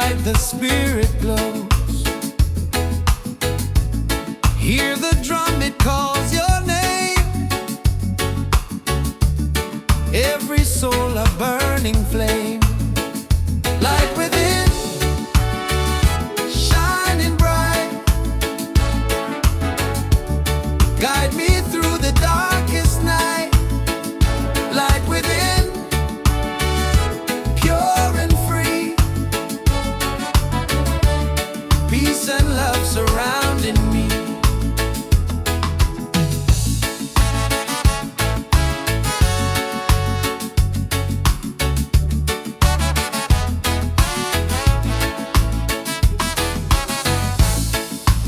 bright the spirit glows. Hear the drum, it calls your name. Every soul a burning flame. Light within, shining bright. Guide me through the darkest night. Light within, pure and free. Peace and love surrounding me.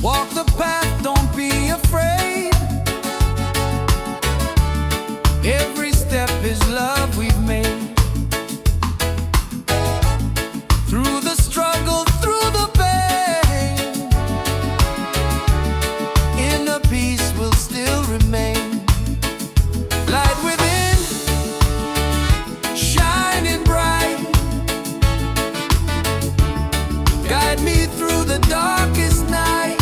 Walk the path, don't be afraid. Every step is love we've made. Through the struggle, through the pain, inner peace will still remain. Light within, shining bright. Guide me through the darkest night.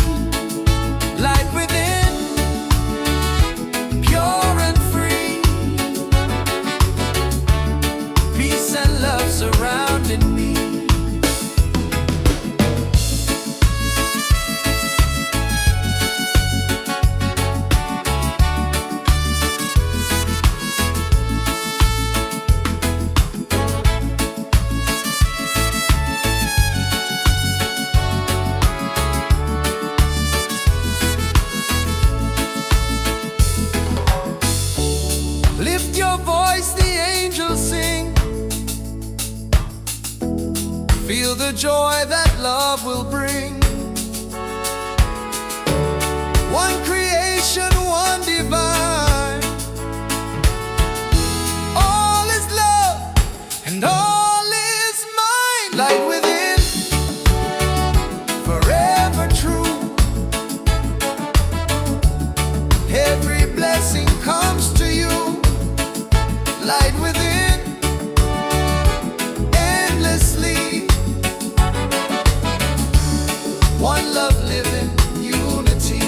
Light within, pure and free. Peace and love surrounding me. Lift your voice, the angels sing. Feel the joy that love will bring. One creation, one divine. All is love and all is mine. Light within, forever true. Every blessing comes to you. Light within, endlessly. One love living, unity.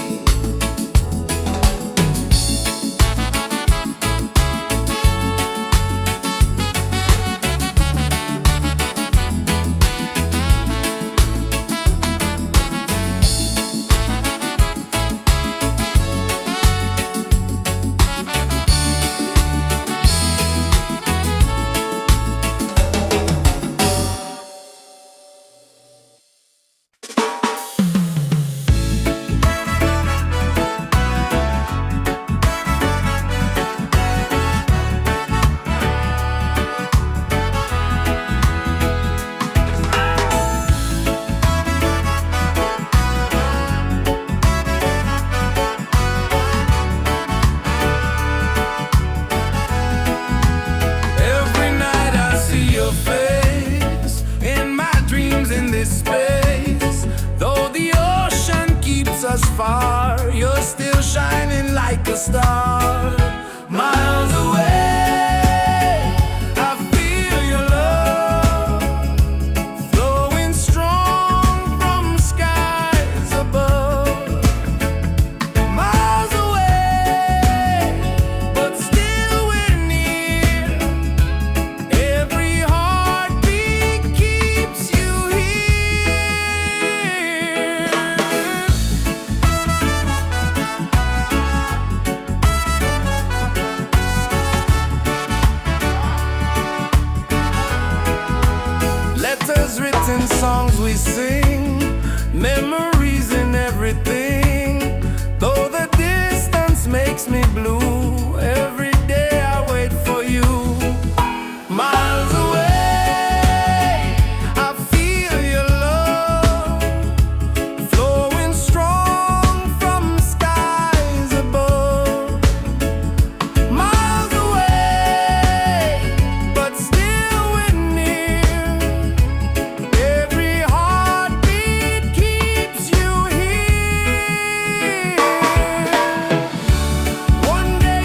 Every night I see your face in my dreams in this space. Though the ocean keeps us far, you're still shining like a star. Miles away, I feel your love flowing strong from skies above. Miles away, but still we're near. Every heartbeat keeps you here. Letters written, songs we sing, memories in everything. Though the distance makes me blue, every day I wait for you. Miles away, I feel your love flowing strong from skies above. Miles away, but still we're near. Every heartbeat keeps you here. One day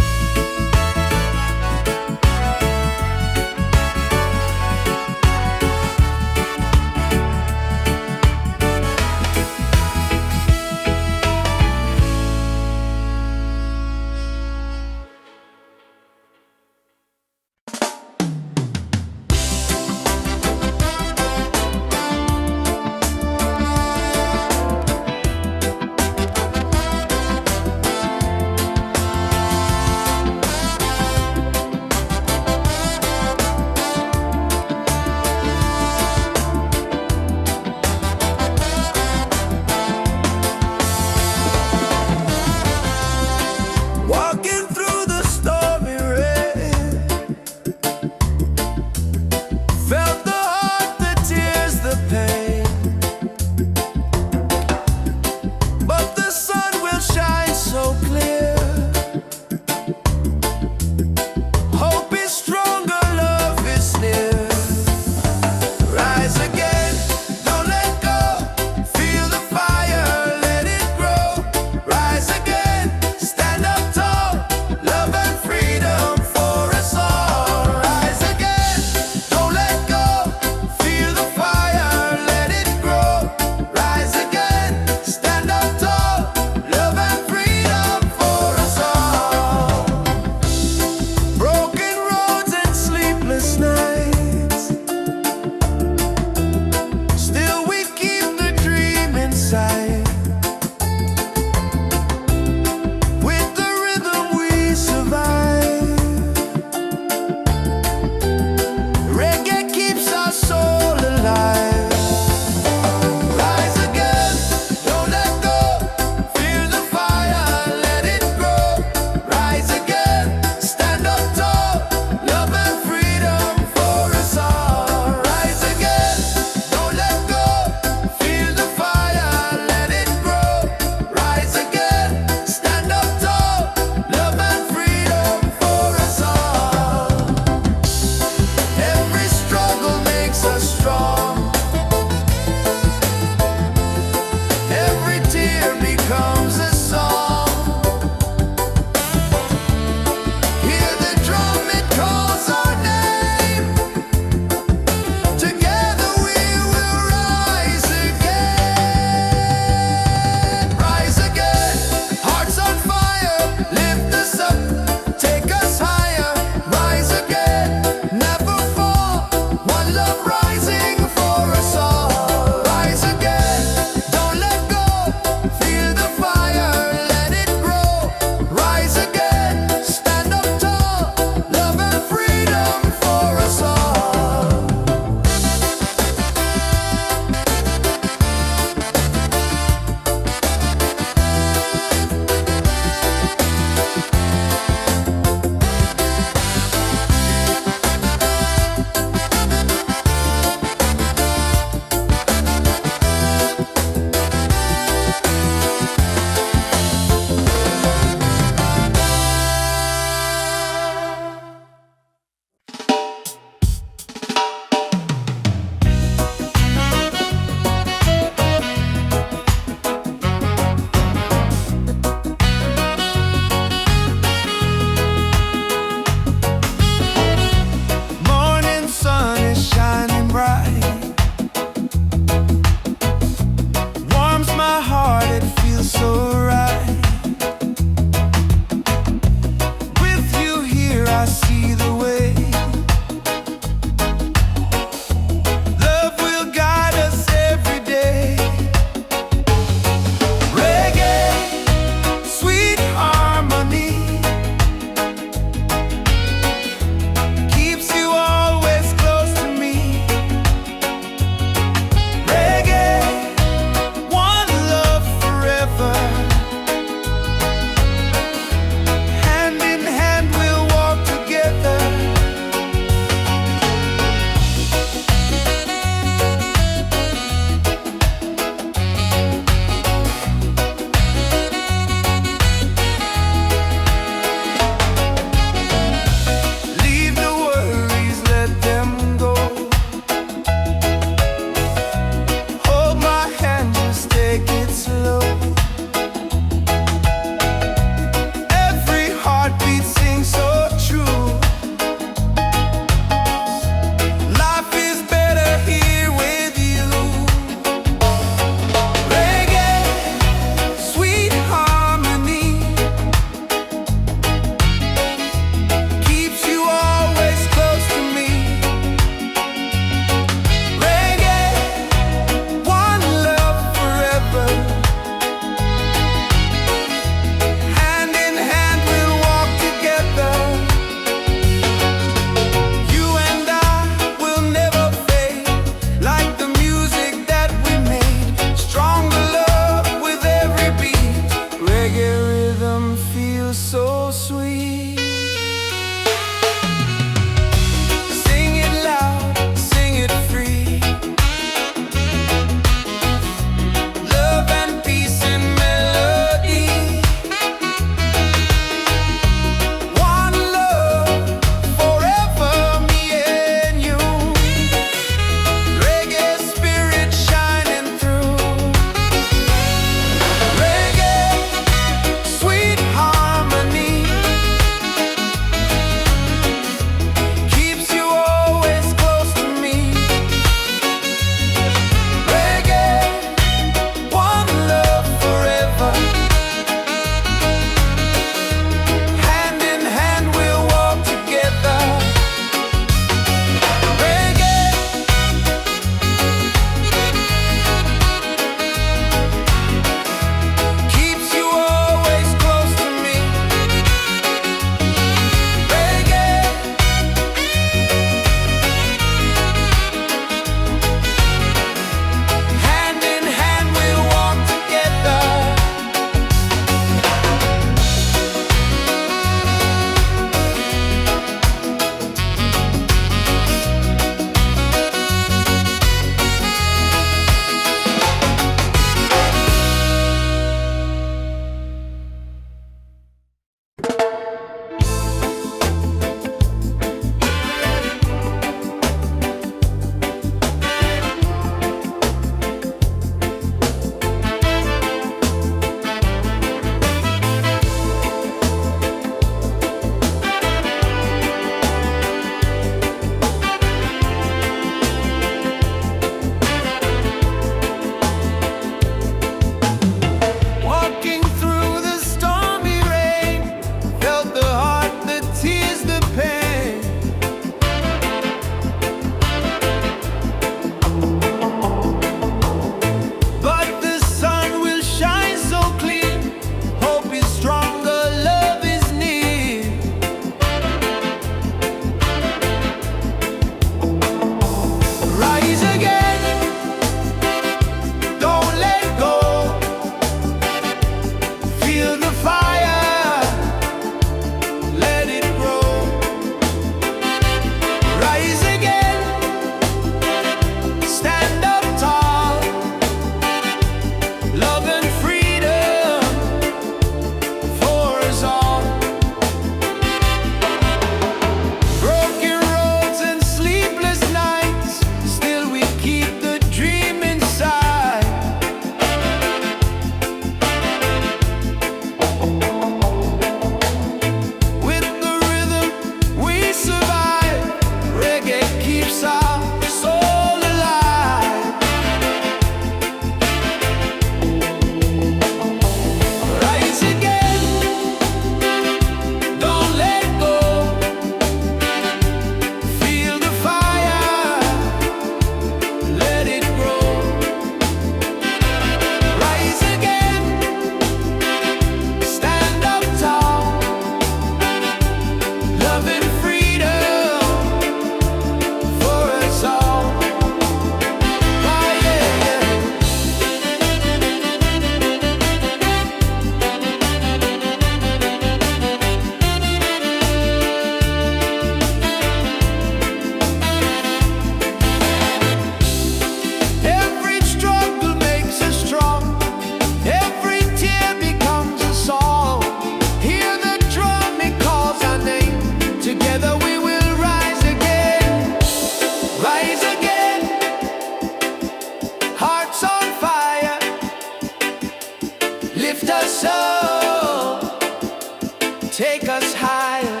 higher.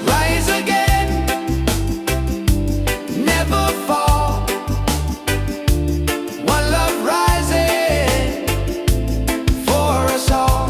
Rise again, never fall. One love rising for us all.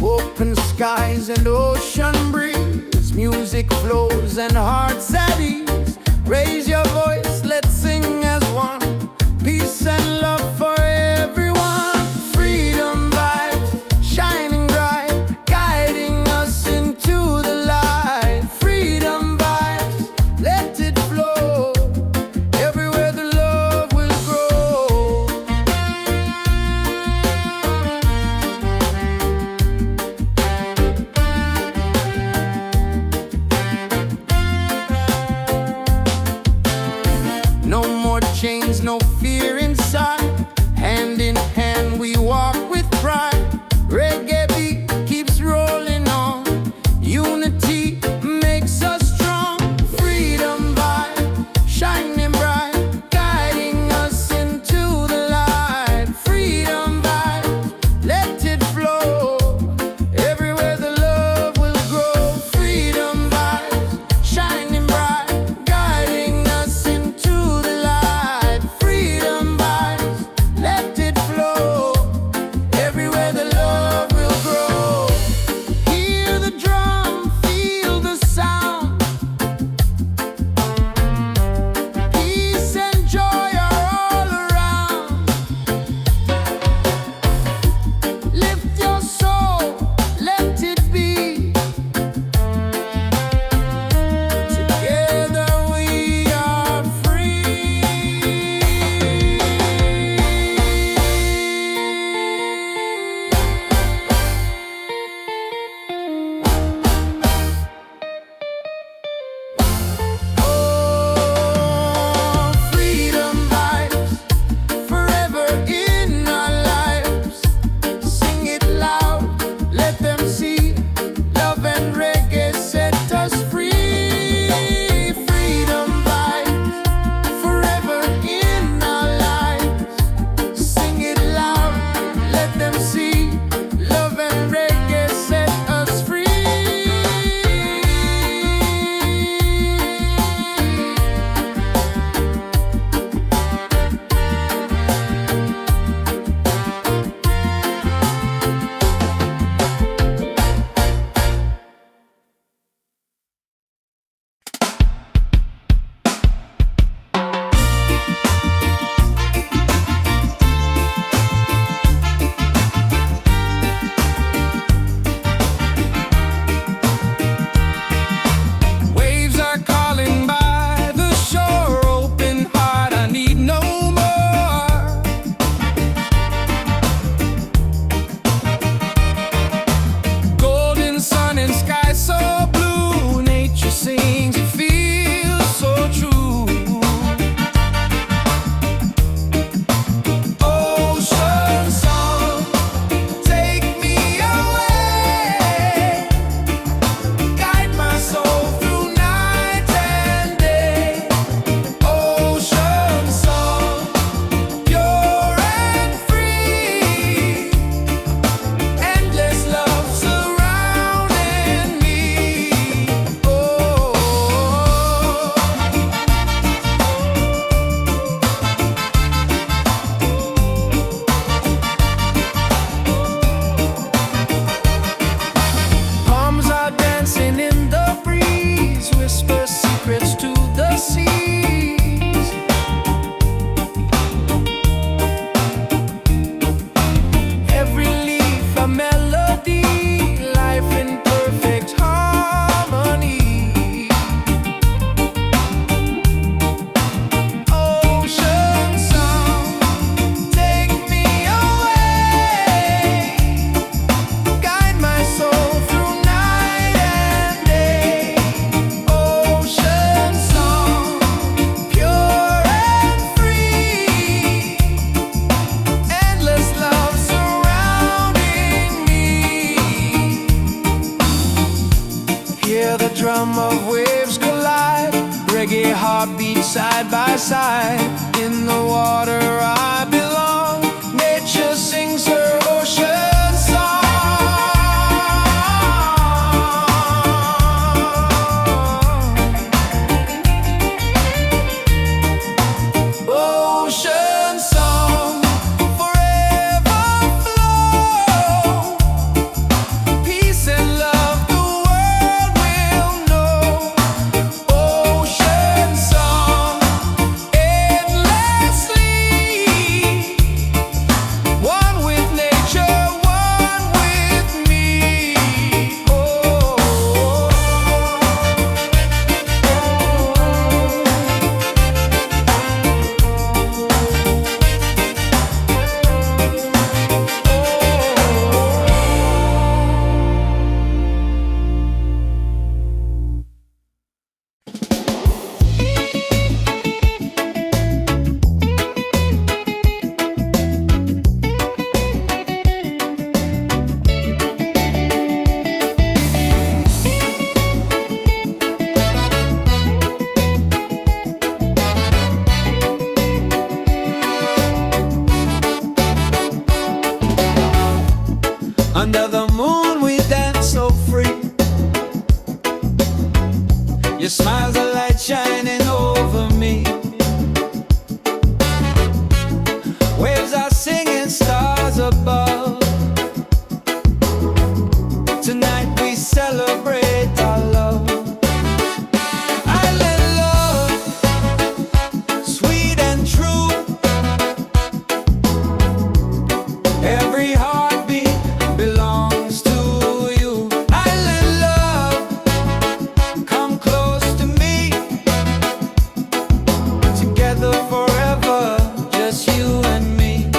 Open skies and ocean breeze, music flows and hearts at ease. Raise your voice, let's sing as one. Peace and love for everyone. Freedom vibes, shining bright, guiding us into the light. Freedom vibes, let it flow. Everywhere the love will grow. No more chains, no fear inside. Hand in hand we walk with pride. Reggae beat keeps rolling on. Unity makes us strong. Freedom vibe, shining bright, guiding us into the light. Freedom vibe, let it flow. Everywhere the love will grow. Freedom vibes, shining bright, guiding us into the light. Freedom secrets to the seas. Every leaf a melody, life in perfect harmony. Ocean song, take me away, guide my soul through night and day. Ocean song, pure and free, endless love surrounding me. Hear the drum of waves collide, reggae heartbeat side by side. In the water I belong, nature sings her ocean song. Ocean song, forever flow, peace and love the world will know. Ocean song, endlessly, one with nature, one with me. Under the moon we dance so free. Your smile's a light shining over me. Waves are singing, stars above. Tonight we celebrate our love. Island love, sweet and true. Every heartbeat belongs to you. Island love, come close to me. Together forever, just you and me.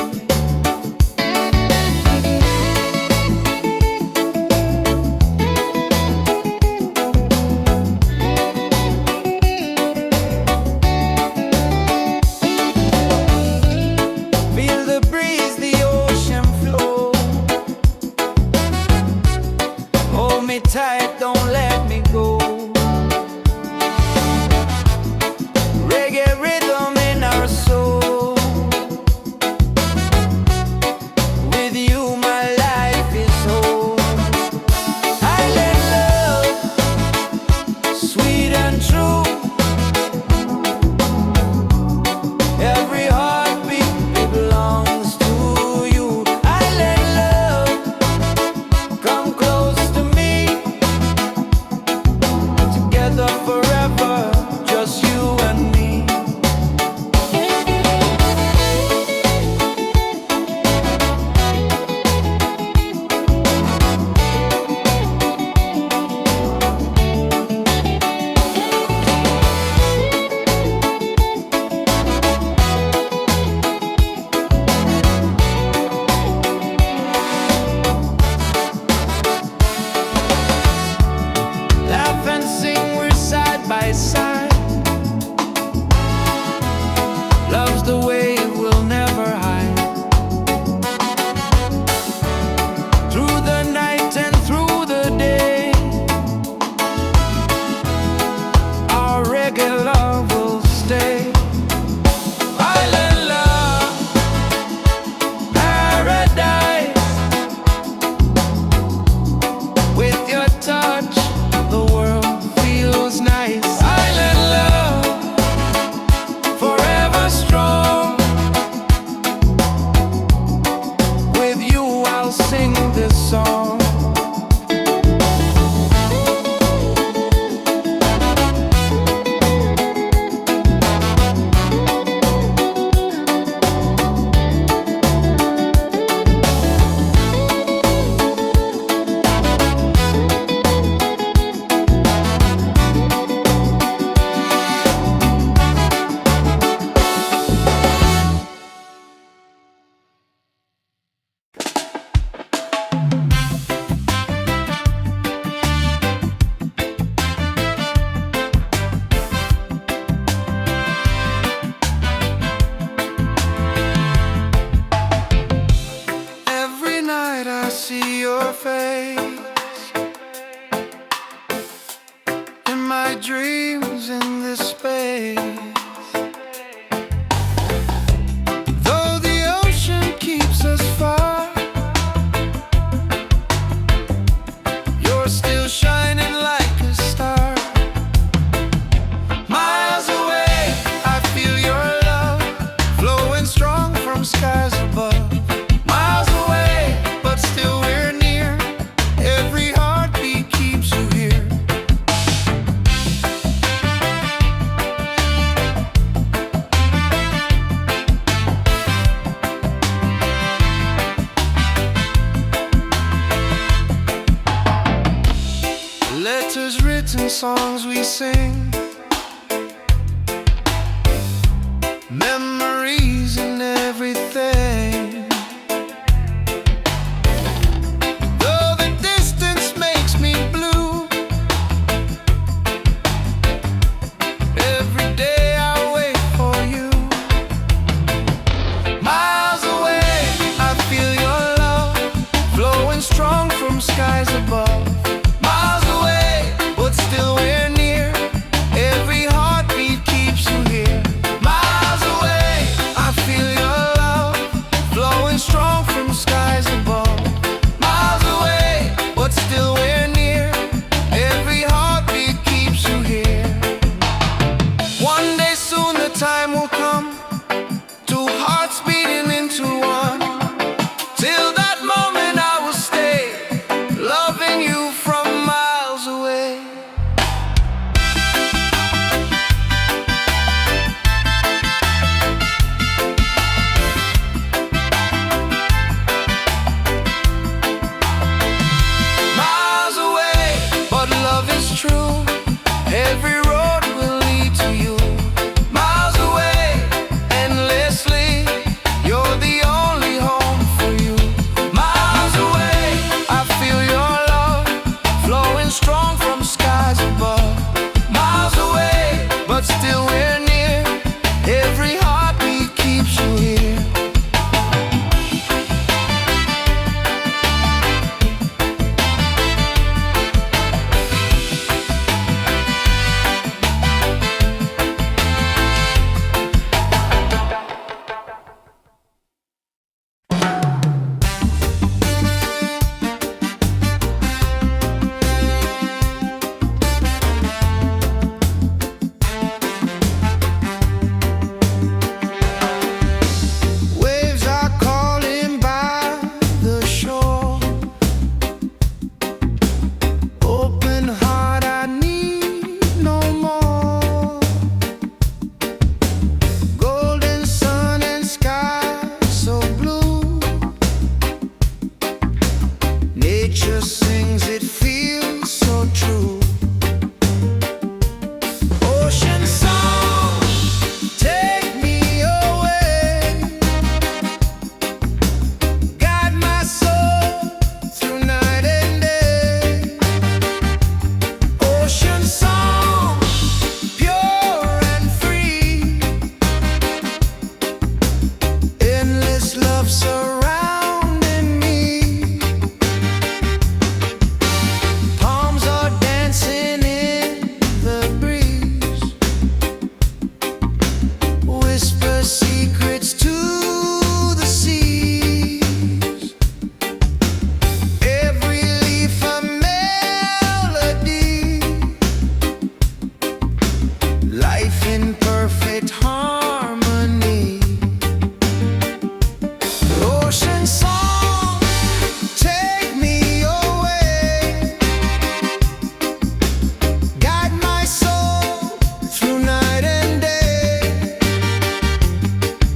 songs we sing, memories and everything. Though the distance makes me blue, every day I wait for you. Miles away, I feel your love flowing strong from skies above. Miles away, but still we're near. Every heartbeat keeps you here. Miles away, I feel your love flowing strong from skies above. Miles away, but still we're near. Every heartbeat keeps you here. One day soon the time will come, two hearts beating into one. Till that moment I will stay, loving you from miles away. Miles away, but love is true. Every road will lead to you. Miles away, endlessly, you're the only home for you. Miles away, I feel your love flowing strong from skies above. Miles away, but still we're near. Every heartbeat keeps you here. Waves are calling by the shore. Open heart, I need no more. Golden sun and sky so blue. Nature sings, it feels so true. Ocean song, take me away. Guide my soul through night and day. Ocean song, pure and free. Endless love surrounding me. Palms are dancing in the breeze. Whisper secrets to the seas. Every leaf a melody. Life in perfect harmony. Ocean song, take me away. Guide my soul through night and day.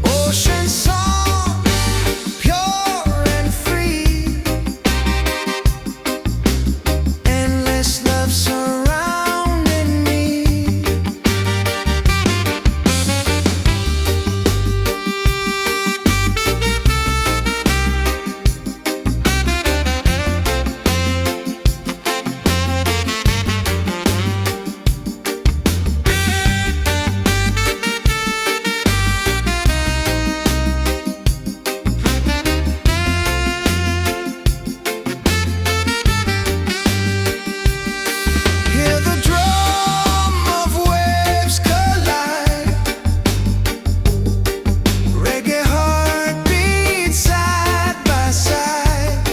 Ocean song, pure and free. Endless love surrounding me. Hear the drum of waves collide. Reggae heartbeats side by side.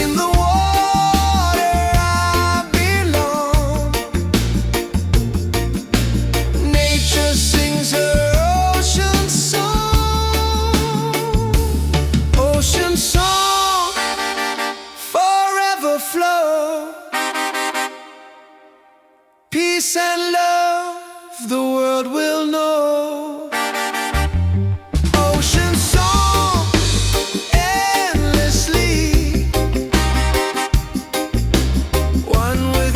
In the water I belong. Nature sings her ocean song. Ocean song, forever flow. Peace and love, the world will know. Ocean song, endlessly. One with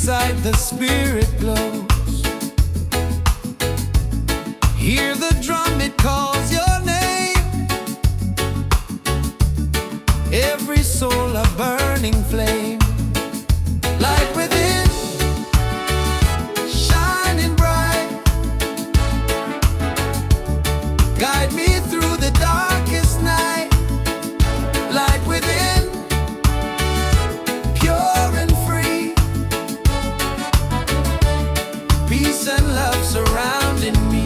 inside the spirit glows. Hear the drum, it calls your name. Every soul a burning flame. Light within, shining bright. Guide me through the darkest night. Light within, pure and free. Peace and love surrounding me.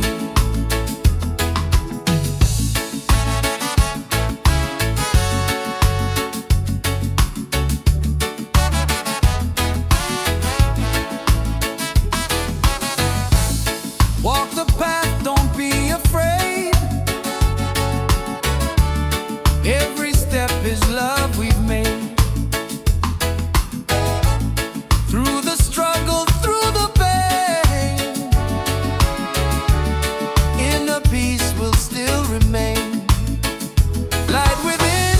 Walk the path, don't be afraid. Every step is love we've made. Through the struggle, through the pain, inner peace will still remain. Light within,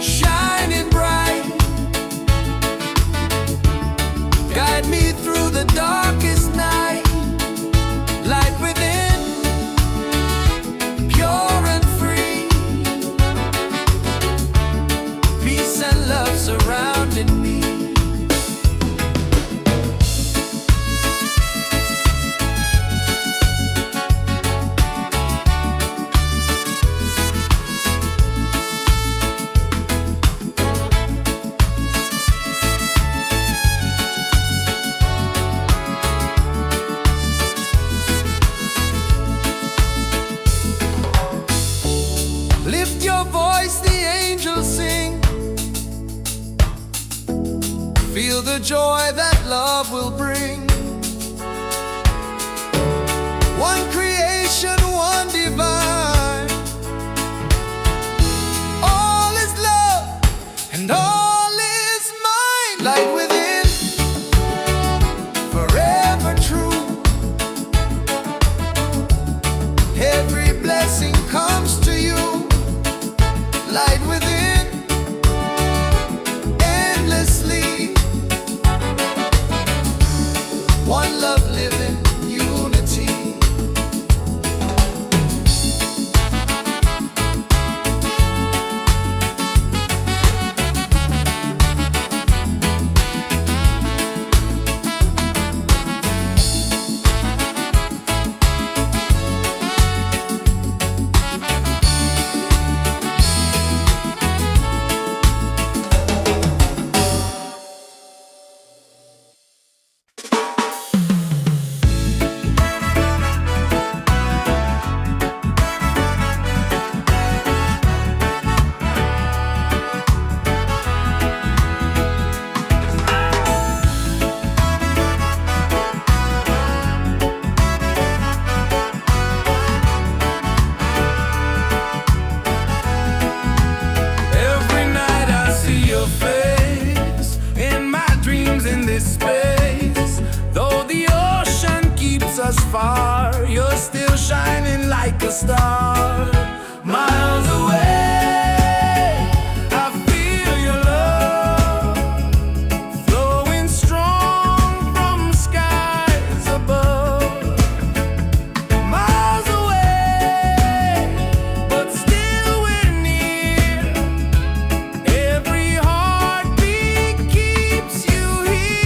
shining bright. Guide me through the darkest night. Light within, pure and free. Peace and love surrounding me. Lift your voice, the angels sing. Feel the joy that love will bring. One creation, one divine. All is love and all is mine. Light within, forever true. Every blessing comes to you. Light within, endlessly. One love living, unity. Every night I see your face in my dreams in this space. Though the ocean keeps us far, you're still shining like a star. Miles away, I feel your love flowing strong from skies above. Miles away, but still we're near. Every heartbeat keeps you here.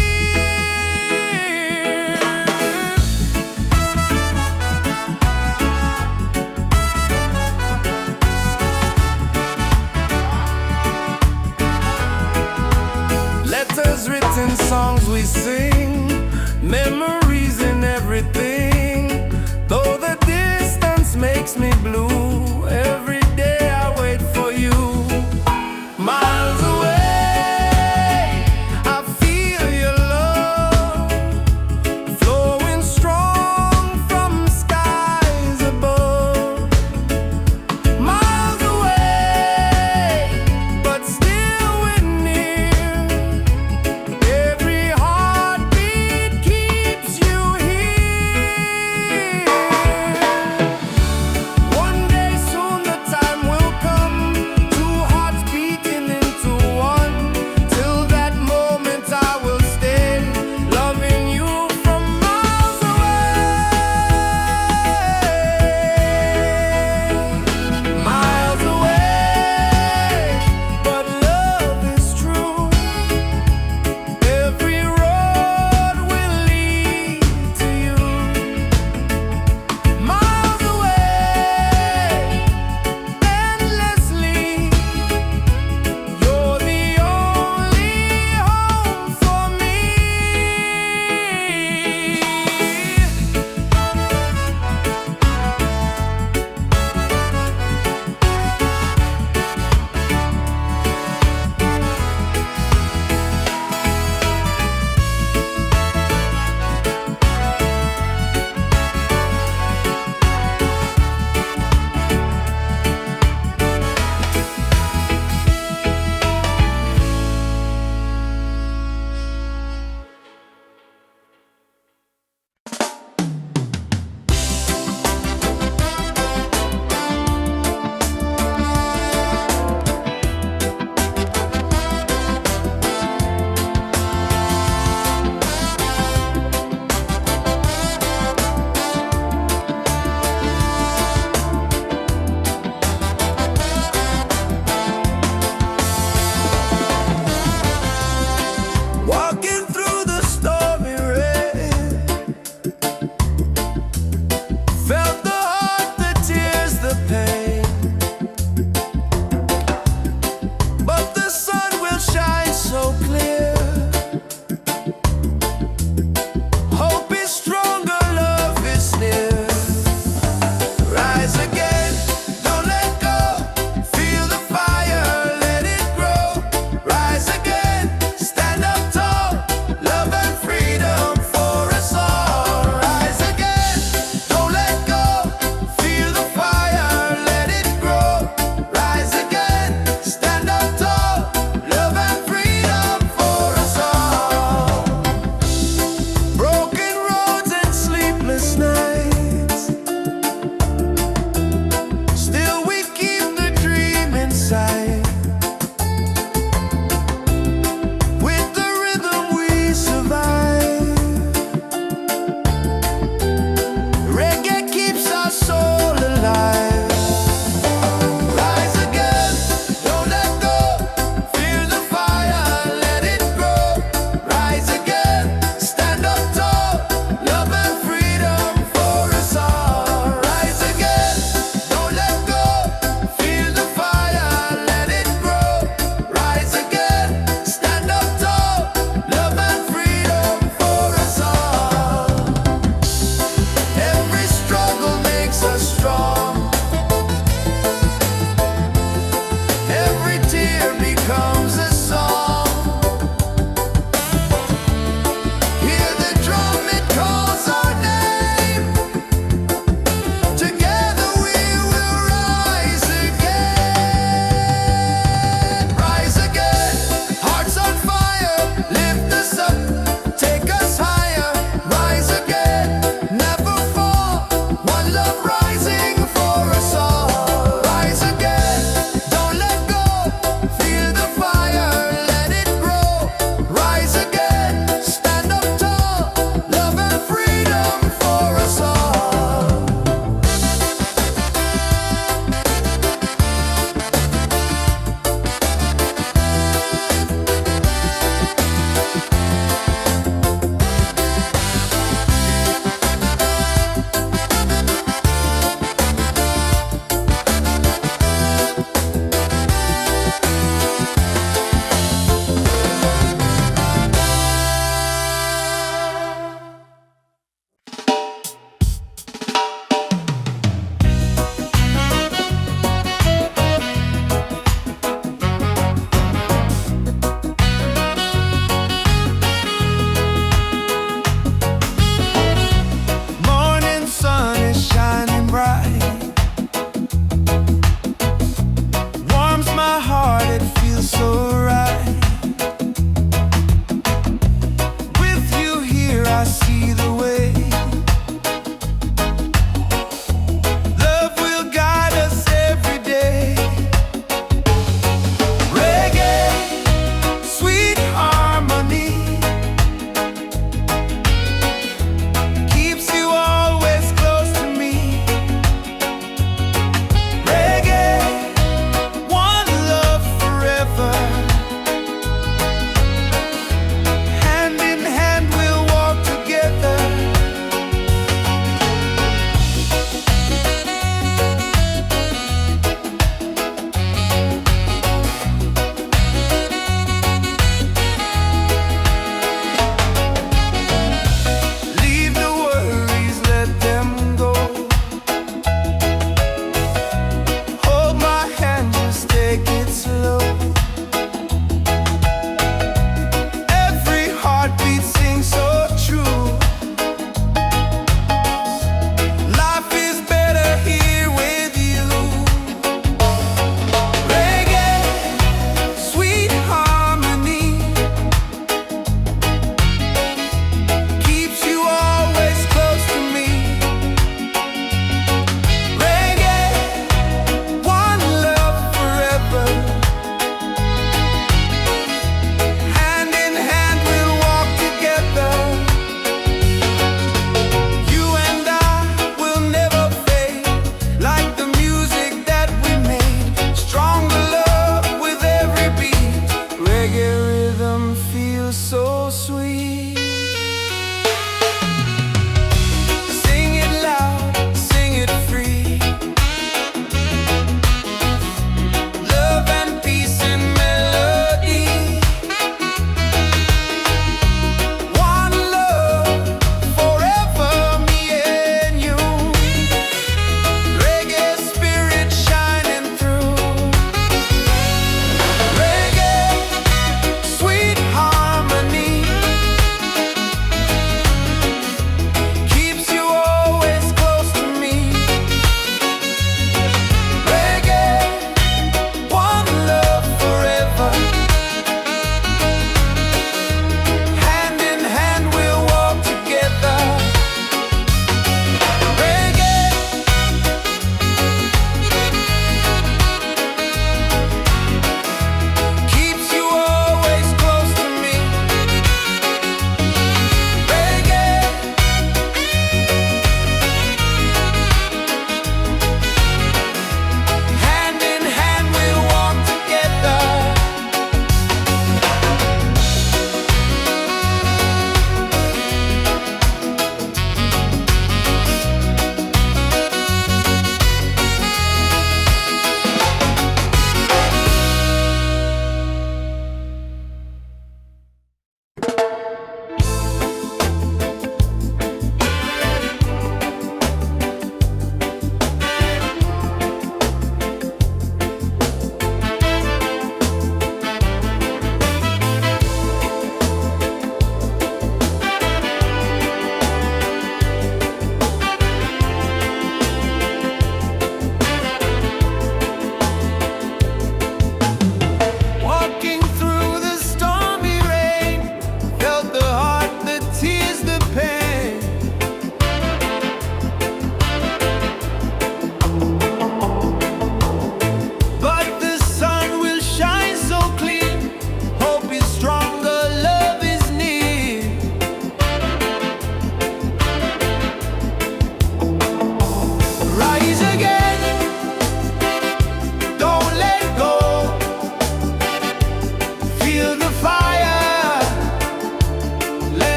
Letters written, songs we sing, memories in everything. Though the distance makes me blue, every day I wait for you. Miles away, I feel your love flowing strong from skies above. Miles away, but still we're near. Every heartbeat keeps you here.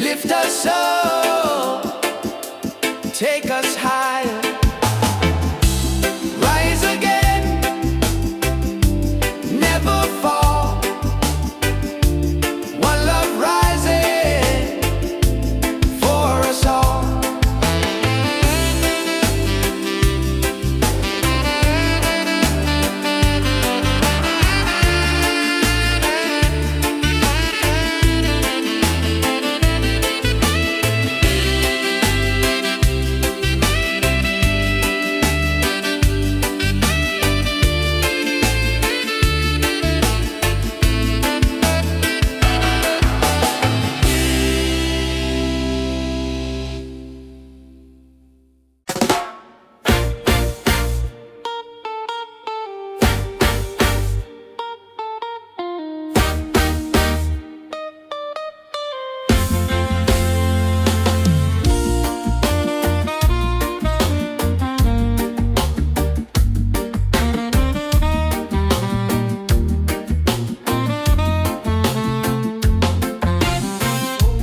Lift us up, take us higher. Rise again, never fall. One love rising for us all.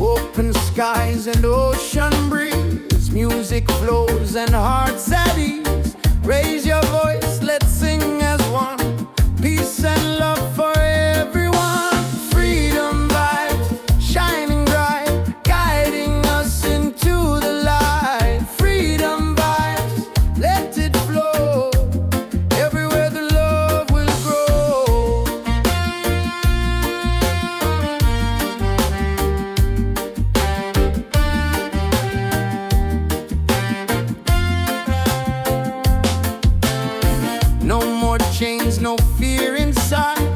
Open skies and ocean breeze, music flows and hearts at ease. Raise your voice, let's sing as one. Peace and love for everyone. Freedom vibes, shining bright, guiding us into the light. Freedom vibes, let it flow. Everywhere the love will grow. No more chains, no fear inside.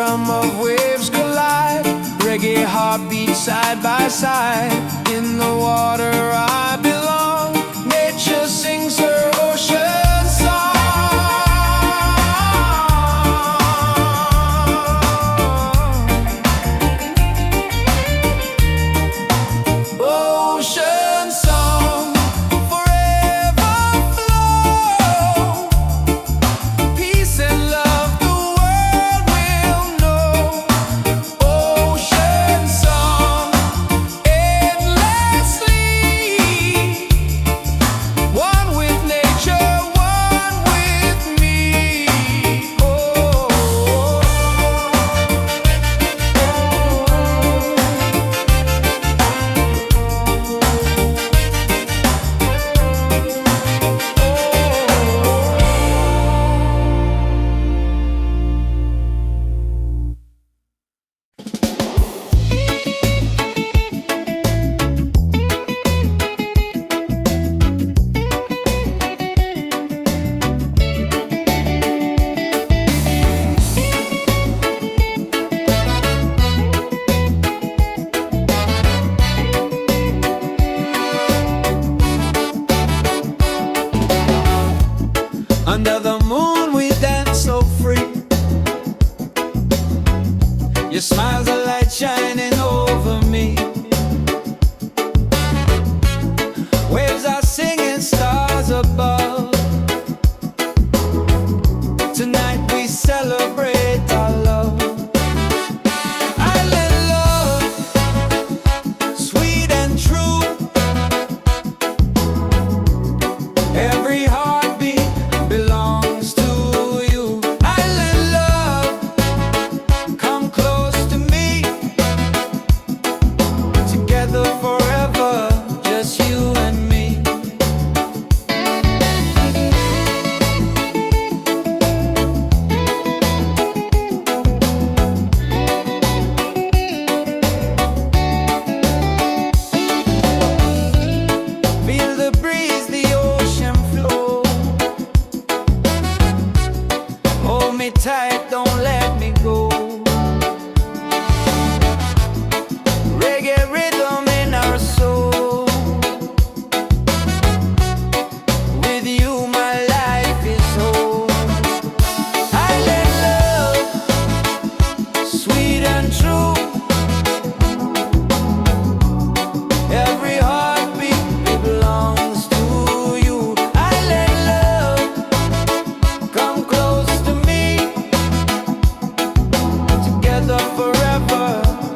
rhythm of waves collide. Reggae heartbeats side by side. In the water I belong. Nature sings her ocean song. Ocean song, forever flow. Peace and love the world will know. Ocean song, endlessly. One with nature, one with me. Oh. Under the moon we dance so free. Your smile's a light shining over me. Waves are singing, stars above. Tonight we celebrate our love. Island love, sweet and true. Every heartbeat belongs to you. Island love, come close to me. Together forever, just you and me. Feel the breeze, the ocean flow. Hold me tight, don't let me go. Reggae rhythm in our soul. With you my life is whole. Island love, sweet and true. Every heartbeat belongs to you. Island love, come close to me. Together forever,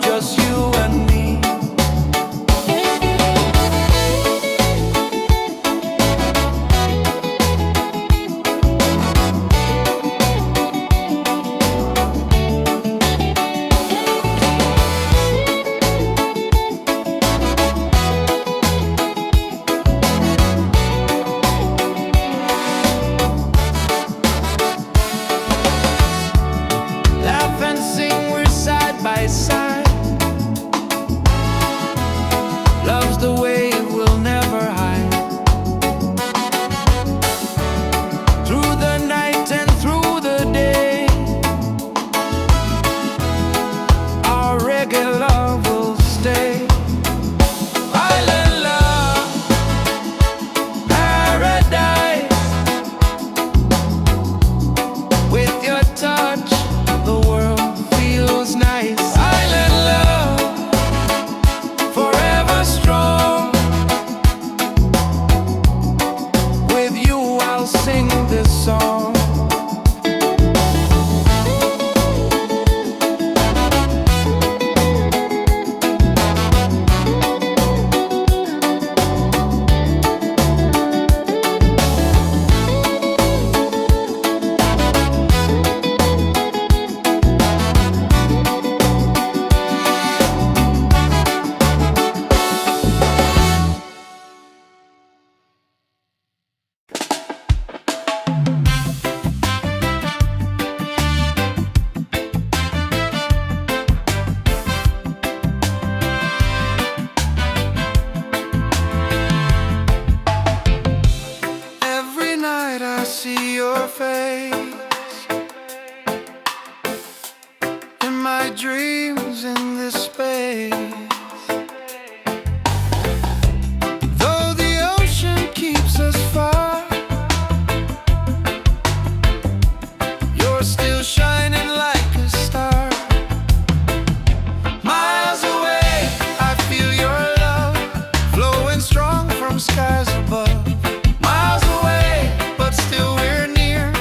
just you and me. Laugh and sing, we're side by side. Love's the way we'll never hide. Through the night and through the day, our reggae love will stay. Island love, paradise. With your touch, the world feels nice. Island love, forever strong. With you I'll sing this song. Every night I see your face. you're still shining like a star. Miles away, I feel your love flowing strong from skies above. Miles away, but still we're near.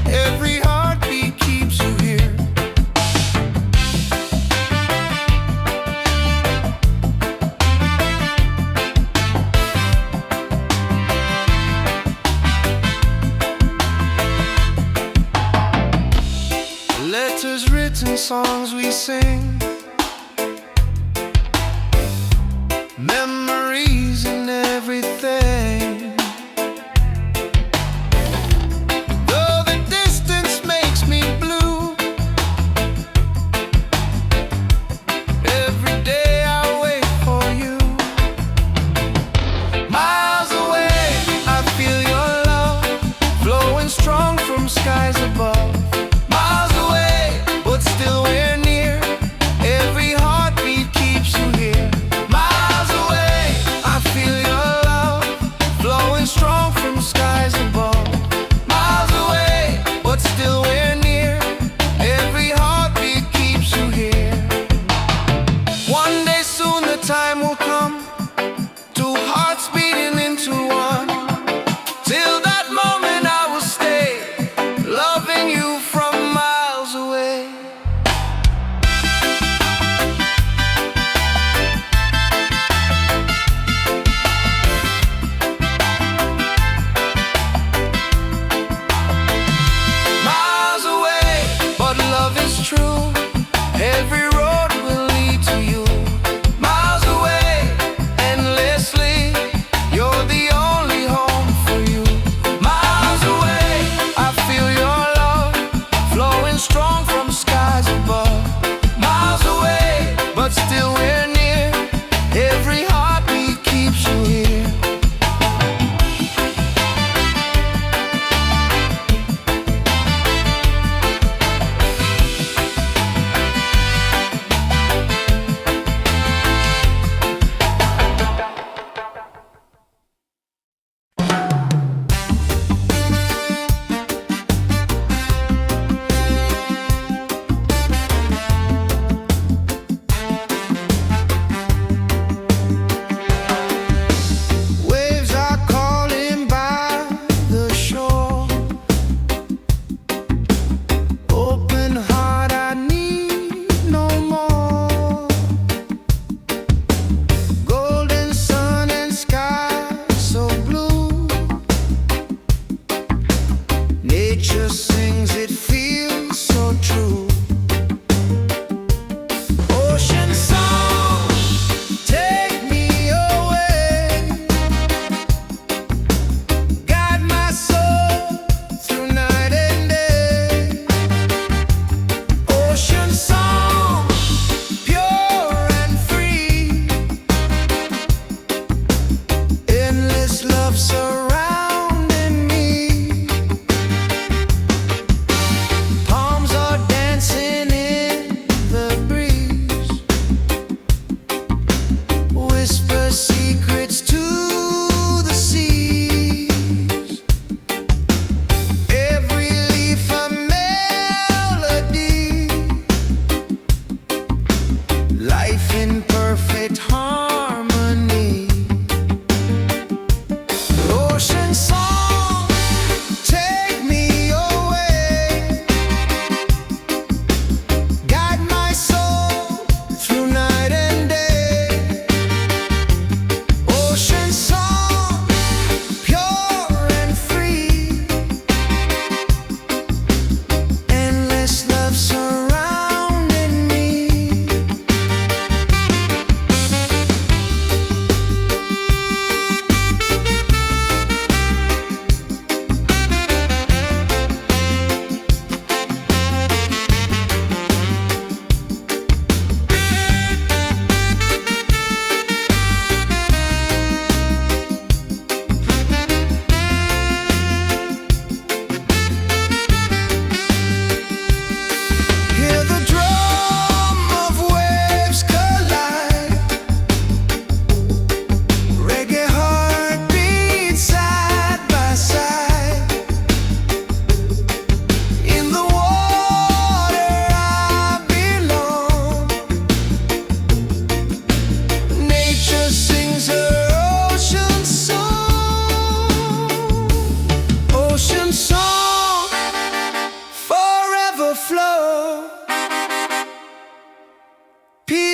Every heartbeat keeps you here. Letters written, songs we sing, memories and everything. Though the distance makes me blue, every day I wait for you. Miles away, I feel your love flowing strong from skies above. Miles away, but still we're near.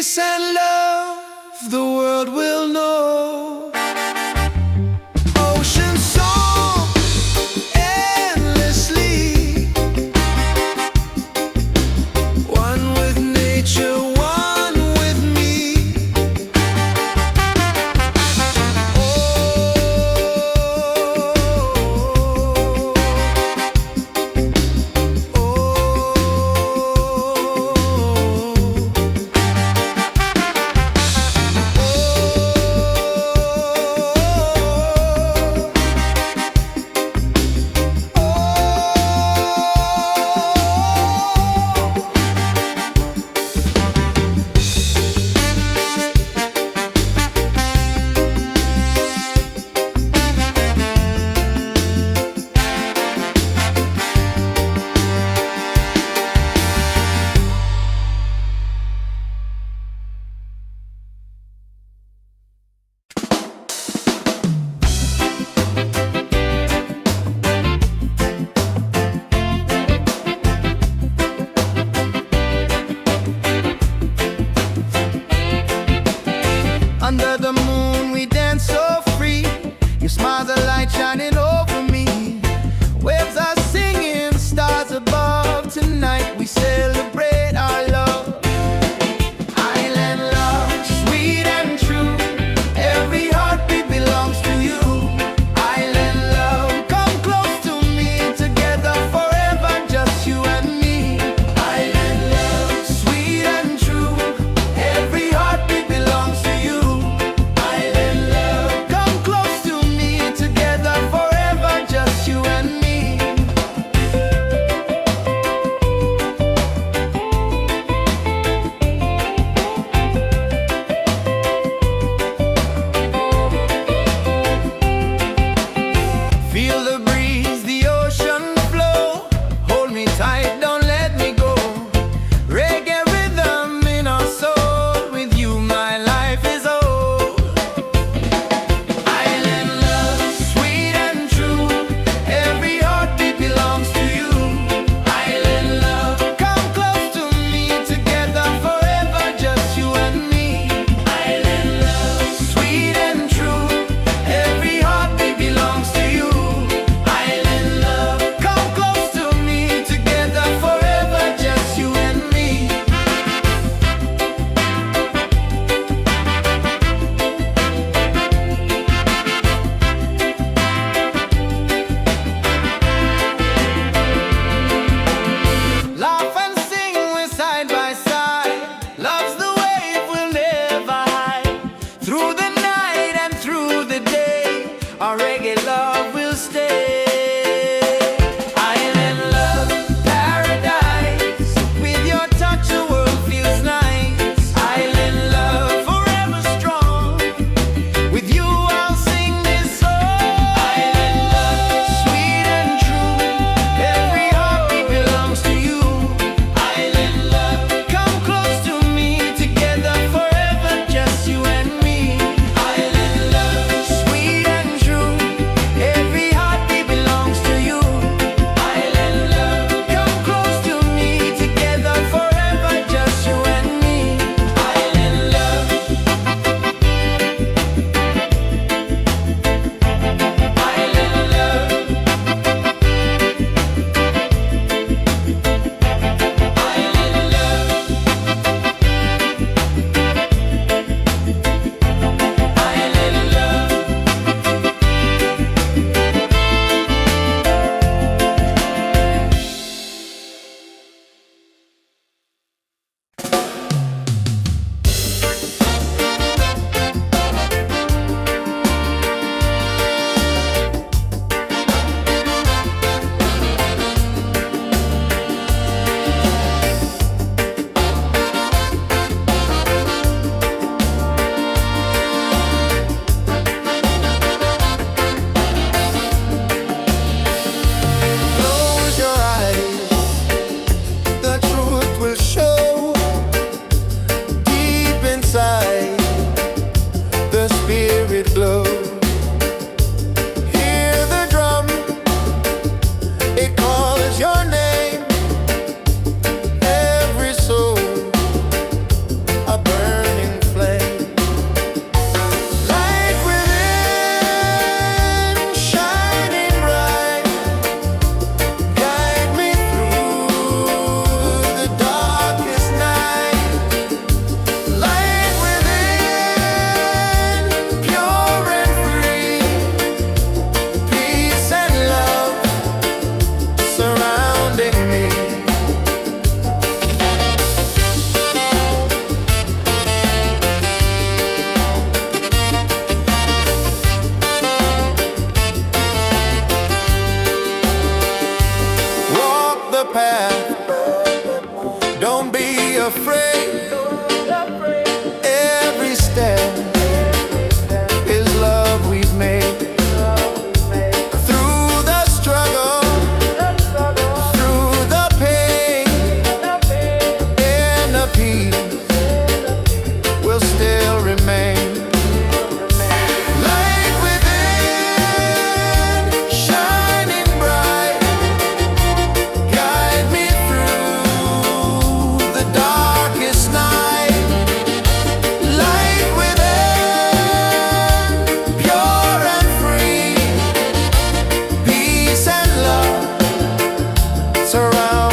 peace and love the world will know. Ocean song endlessly, one with nature, one with me. Oh, path. Don't be afraid. Every step is love we've made. Through the struggle, through the pain, and the peace will still remain. Light within, shining bright, guide me through the darkest night. Light within, pure and free, peace and love surround